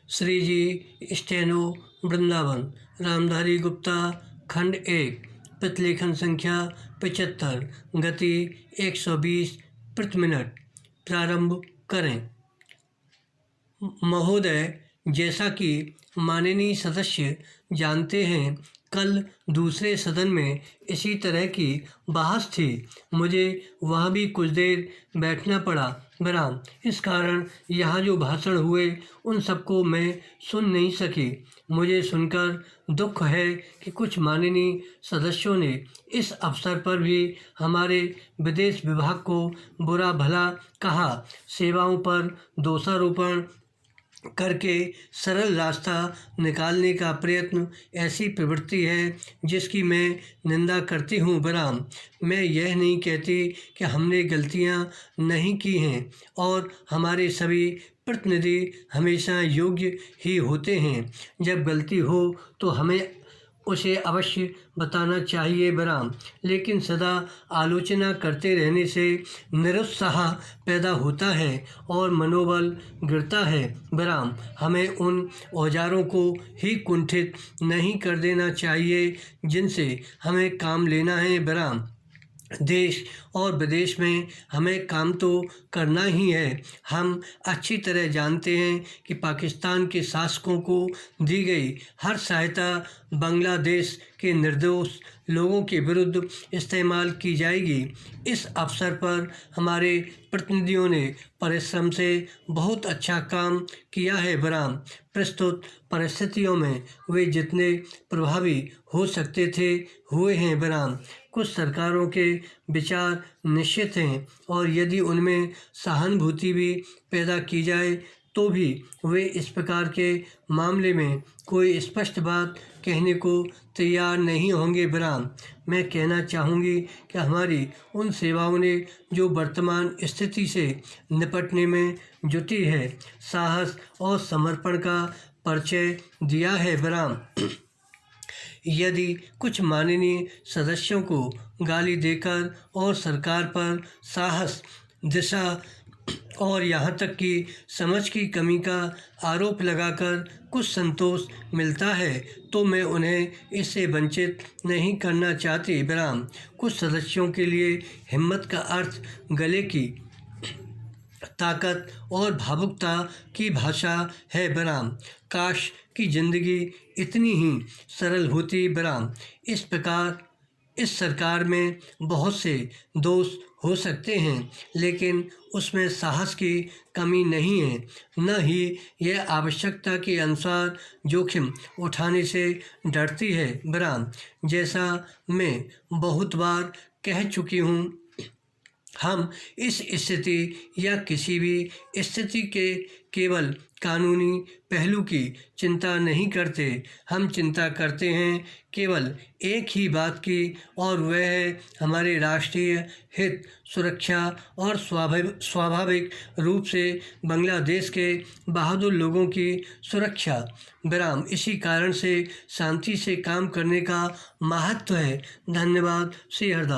श्री जी steno Vrindavan Ramdhari Gupta खंड 1 प्रतिलेखन संख्या 75 गति 120 प्रति मिनट। प्रारंभ करें। महोदय, जैसा कि माननीय सदस्य जानते हैं, कल दूसरे सदन में इसी तरह की बहस थी। मुझे वहाँ भी कुछ देर बैठना पड़ा। बहरहाल इस कारण यहाँ जो भाषण हुए उन सबको मैं सुन नहीं सकी। मुझे सुनकर दुख है कि कुछ माननीय सदस्यों ने इस अवसर पर भी हमारे विदेश विभाग को बुरा भला कहा। सेवाओं पर दोषारोपण करके सरल रास्ता निकालने का प्रयत्न ऐसी प्रवृत्ति है जिसकी मैं निंदा करती हूँ। बहरहाल मैं यह नहीं कहती कि हमने गलतियाँ नहीं की हैं और हमारे सभी प्रतिनिधि हमेशा योग्य ही होते हैं। जब गलती हो तो हमें उसे अवश्य बताना चाहिए। बहरहाल लेकिन सदा आलोचना करते रहने से निरुत्साह पैदा होता है और मनोबल गिरता है। बहरहाल हमें उन औजारों को ही कुंठित नहीं कर देना चाहिए जिनसे हमें काम लेना है। बहरहाल देश और विदेश में हमें काम तो करना ही है। हम अच्छी तरह जानते हैं कि पाकिस्तान के शासकों को दी गई हर सहायता बांग्लादेश के निर्दोष लोगों के विरुद्ध इस्तेमाल की जाएगी। इस अवसर पर हमारे प्रतिनिधियों ने परिश्रम से बहुत अच्छा काम किया है। बहरहाल प्रस्तुत परिस्थितियों में वे जितने प्रभावी हो सकते थे हुए हैं। बहरहाल कुछ सरकारों के विचार निश्चित हैं और यदि उनमें सहानुभूति भी पैदा की जाए तो भी वे इस प्रकार के मामले में कोई स्पष्ट बात कहने को तैयार नहीं होंगे। बहरहाल मैं कहना चाहूँगी कि हमारी उन सेवाओं ने जो वर्तमान स्थिति से निपटने में जुटी है, साहस और समर्पण का परिचय दिया है। बहरहाल यदि कुछ माननीय सदस्यों को गाली देकर और सरकार पर साहस, दिशा और यहाँ तक कि समझ की कमी का आरोप लगाकर कुछ संतोष मिलता है तो मैं उन्हें इससे वंचित नहीं करना चाहती। बहरहाल कुछ सदस्यों के लिए हिम्मत का अर्थ गले की ताकत और भावुकता की भाषा है। बहरहाल काश की जिंदगी इतनी ही सरल होती। बहरहाल इस प्रकार इस सरकार में बहुत से दोष हो सकते हैं लेकिन उसमें साहस की कमी नहीं है, न ही यह आवश्यकता के अनुसार जोखिम उठाने से डरती है। बहरहाल जैसा मैं बहुत बार कह चुकी हूँ, हम इस स्थिति या किसी भी स्थिति के केवल कानूनी पहलू की चिंता नहीं करते। हम चिंता करते हैं केवल एक ही बात की और वह है हमारे राष्ट्रीय हित, सुरक्षा और स्वाभाविक रूप से बांग्लादेश के बहादुर लोगों की सुरक्षा। बहरहाल इसी कारण से शांति से काम करने का महत्व है। धन्यवाद। श्री हरदास।